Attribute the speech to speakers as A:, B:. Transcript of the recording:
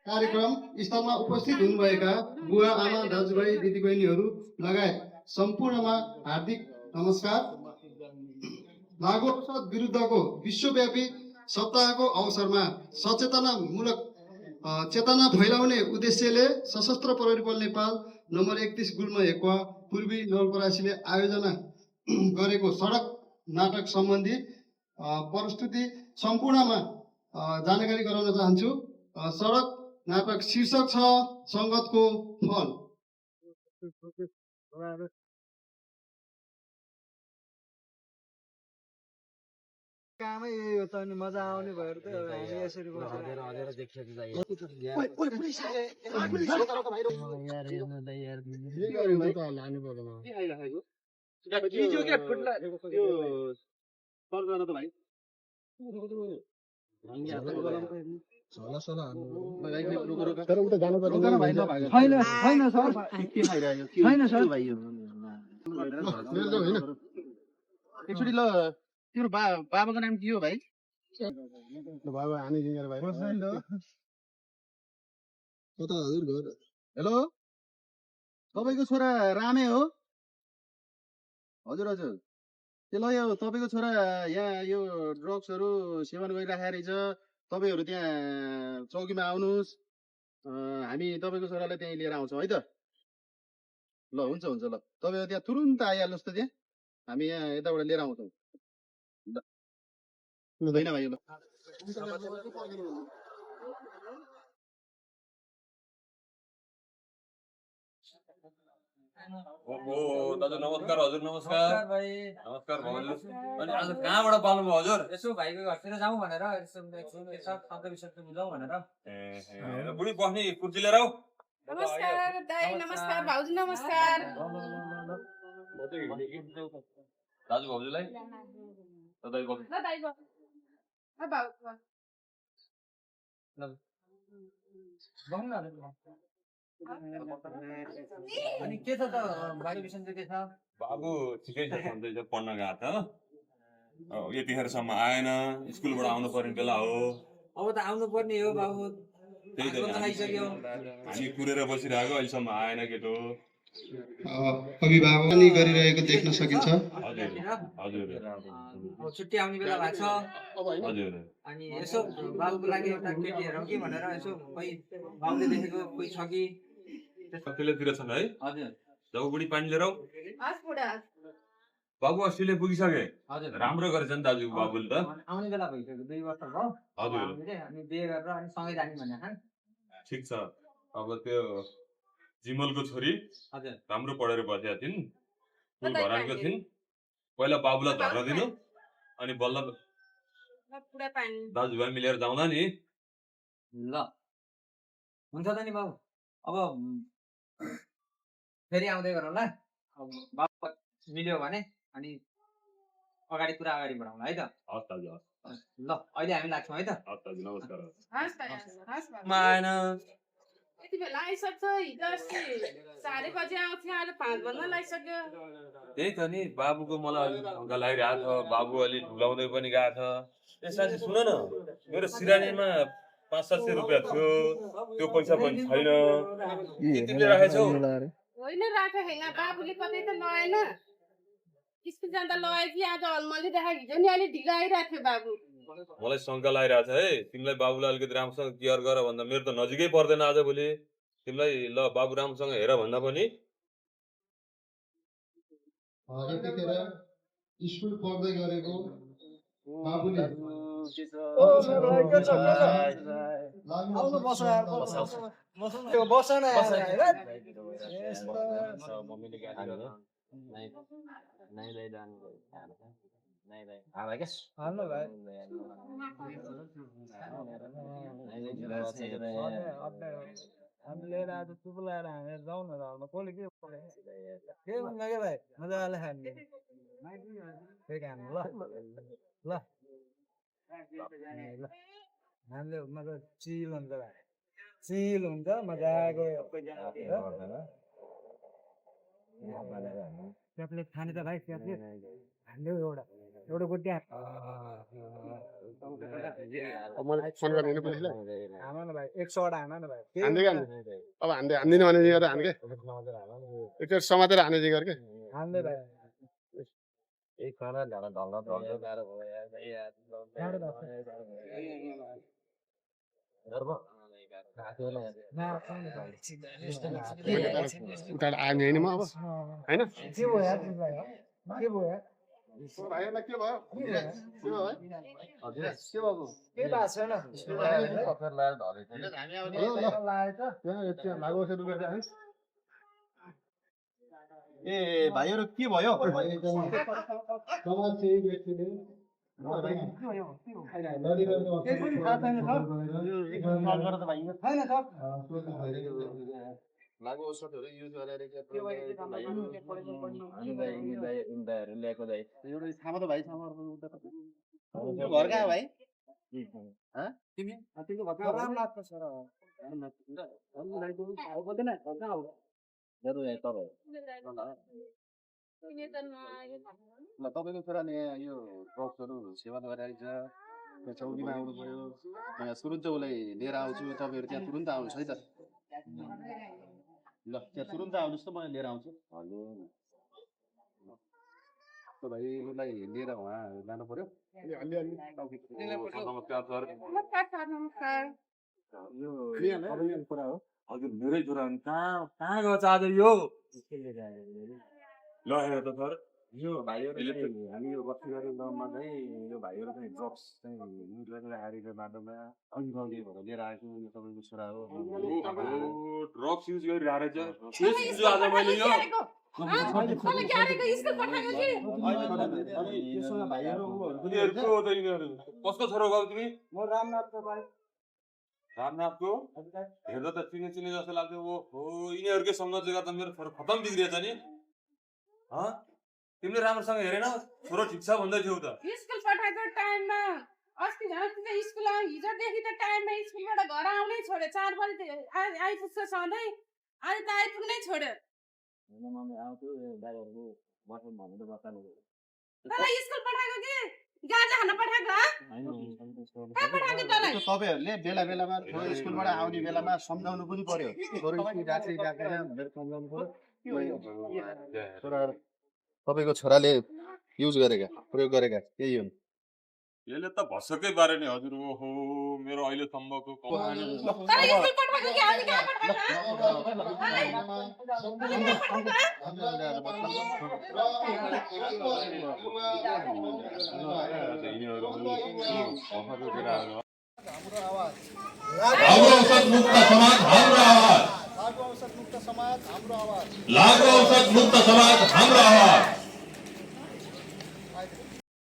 A: कार्यक्रम स्थलमा उपस्थित हुनुभएका बुवा आमा दाजुभाइ दिदीबहिनीहरू लगायत सम्पूर्णमा हार्दिक नमस्कार। लागु औषध विरुद्धको विश्वव्यापी सप्ताहको अवसरमा सचेतनामूलक चेतना फैलाउने उद्देश्यले सशस्त्र प्रहरी बल नेपाल नम्बर 31 गुल्म हेकुवा पूर्वी नवलपरासीले आयोजना गरेको सडक नाटक सम्बन्धी प्रस्तुति सम्पूर्णमा जानकारी गराउन चाहन्छु। सडक नाटक शीर्षक छ संगतको फल।
B: कामै यही हो त अनि मजा आउने भएर त हामी यसरी
C: तिम्रो बाबाको नाम के हो भाइ? हेलो, तपाईँको छोरा रामे हो? हजुर हजुर। ल यो तपाईँको छोरा यहाँ यो ड्रग्सहरू सेवन गरिराखेको रहेछ। तपाईँहरू त्यहाँ चौकीमा आउनुहोस्, हामी तपाईँको छोरालाई त्यहीँ लिएर आउँछौँ है त। ल हुन्छ हुन्छ। ल तपाईँहरू त्यहाँ तुरुन्त आइहाल्नुहोस् त, त्यहाँ हामी यहाँ यताबाट लिएर आउँछौँ। होइन भाइ। ल
D: दाजु नमस्कार। हजुर नमस्कार। नमस्कार भाउजू। अनि आज कहाँबाट पाल्नुभयो हजुर?
E: यसो भाइको घरतिर जाउँ भनेर यसो शब्द विशब्द बुझाउँ भनेर।
D: बुढी बस्ने कुर्सी लिएर आऊ।
F: नमस्कार दाइ, नमस्कार भाउजू, नमस्कार।
D: दाजु भाउजूलाई
E: अनि के छ त बारी विषय चाहिँ के छ?
D: बाबु ठिकै छ, सन्चै छ, पढ्न गएको छ। यतिखेरसम्म आएन, स्कुलबाट आउनु पर्ने बेला हो।
E: अब त आउनु पर्ने हो बाबु।
D: त्यही त हामी कुरेर बसिरहेको, अहिलेसम्म आएन केटो।
A: अभिभावक गरिरहेको देख्न सकिन्छ।
D: हजुर हजुर।
E: छुट्टी आउने बेला भएको छ।
D: हजुर।
E: अनि यसो बाबुको लागि एउटा केटी हेरौँ कि भनेर यसो कोही बाबुले देखेको कोही छ कि
D: कतिलेतिर छन् है?
E: हजुर।
D: जाऊ बुढी पानी लिएर आऊ। बाबु अस्ट्रेलिया पुगिसके।
E: हजुर।
D: राम्रो गरेछ नि दाजु बाबुले त।
E: आउने बेला भइसक्यो, 2 वर्ष भयो।
D: हजुर।
E: अनि बिहे गरेर अनि सँगै जाने भने
D: ठिक छ। अब त्यो जिमलको छोरी
E: हजुर
D: राम्रो पढेर बसेका थिइन्, स्कुल घरानको थिइन्। पहिला बाबुलाई धर्न दिनु, अनि बल्ल दाजुभाइ मिलेर जाउँला नि।
E: ल हुन्छ त नि बाबु। अब फेरि आउँदै गरौँ ल। बाबु मिल्यो भने अनि अगाडि कुरा अगाडि बढाउँला है त।
D: हस् दाजु, हस्।
E: ल अहिले हामी लाग्छौँ है त।
D: हस् दाजु, नमस्कार।
E: आएन
F: यति बेला आइसक्छ। हिजो अस्ति 4 बजे आउँथ्यो, अहिले 5 बज्न लागिसक्यो।
D: त्यही त नि, बाबुको मलाई शङ्का लागिरहेको छ। बाबु अलि ढुलाउँदै पनि गएको छ। ए साथी सुन न, मेरो सिरानीमा 500-700 रुपियाँ थियो, त्यो पैसा पनि छैन। तिमीले राखेछौ?
F: होइन राखे होइन, बाबुले कतै त लगाएन। स्कुल जाँदा लगायो कि आज हलमली राखेको। हिजो नि अलि ढिलो आइरहेको थियो बाबु।
D: मलाई शङ्का लागिरहेको छ है। तिमीलाई बाबुलाई अलिकति राम्रोसँग केयर गर भन्दा मेरो त नजिकै पर्दैन आज भोलि। तिमीलाई ल बाबु राम्रोसँग हेर भन्दा पनि
A: यतिखेर स्कुल पढ्दै गरेको बाबुले
B: हामीले आज चुप लगाएर हामीहरू जाउँ न घरमा। कसले के हुन्न क्या भाइ, मजाले खाने त्यही काम ल ल ल। हामीले मतलब चिल हुन्छ भाइ, चिल हुन्छ मजाको। प्लेट खाने त भाइ, प्लेट हान्देऊ एउटा गोटी हान
C: मलाई फोन गर्ने होइन पुलिसलाई
B: हान न भाइ 100 वटा हान न भाइ
C: हान्दै क्या अब हान्दिनँ भने गरेर हान के एकचोटि समातेर हाने जे गर के
B: हान्दै भाइ
C: उता आने होइन म अब होइन
B: के भयो यार तिमीलाई के भयो यार
C: भाइहरूलाई के भयो के भयो
B: के भएको छैन
C: ए भाइहरू के भयो
A: समाजसेवी व्यक्तिले
C: लागु औषधहरू युज गरेर थाहा त भाइ घर कहाँ भाइ ल तपाईँको छोराले यहाँ यो ड्रग्सहरू सेवन गरेर छ यहाँ चौकीमा आउनु पऱ्यो यहाँ तुरुन्त उसलाई लिएर आउँछु तपाईँहरू त्यहाँ तुरुन्त आउनुहोस् है त ल त्यहाँ तुरुन्त आउनुहोस् त म लिएर आउँछु भाइ उसलाई लिएर उहाँ जानु पर्यो
F: नमस्कार सर नमस्कार
D: कुरा हो हजुर मेरै छोरा हो कहाँ गएको आज यो ल हेर त सर
C: यो भाइहरू हामी यो बस्तीबारी गाउँमा चाहिँ यो भाइहरू चाहिँ ड्रग्स चाहिँ युज गरेर आएर बाटोमा अघि भएर लिएर आएको यो तपाईँको छोरा हो
D: ड्रग्स युज गरिरहेको रहेछ आज मैले यो कसको छोरा गयो तिमी रामनाथको हेर्दा त चिने चिने जस्तो लाग्थ्यो ओहो यिनीहरूकै सङ्गतले गर्दा मेरो छोरो खतम बिग्रिएछ नि तिमीले राम्रोसँग हेरेन छोरो ठिक छ भन्दै थियौ त
F: स्कुल पठाएको टाइममा अस्ति झन् स्कुल हिजोदेखि त टाइममा स्कुलबाट घर आउनै छोड्यो 4 बजे आइपुग्छ सधैँ आज त आइपुग्नै छोड्यो तँलाई स्कुल पठाएको कि गाजा खान पठाएको कहाँ पठाएको तँलाई
C: तपाईँहरूले बेला बेलामा छोरो स्कुलबाट आउने बेलामा सम्झाउनु पनि पर्यो छोरो स्कुल राख्दै राखेर भनेर सम्झाउनु पर्यो तपाईँको छोराले युज गरेका प्रयोग गरेका केही हुन्
D: यसले त भसकै बारे नि हजुर ओहो मेरो अहिलेसम्मको
F: तँलाई स्कुल पठाएको कि अनि कहाँ
G: लागु औषध मुक्त समाज हाम्रो आवाज
A: लागु औषध मुक्त समाज हाम्रो आवाज
G: लागु औषध मुक्त समाज हाम्रो आवाज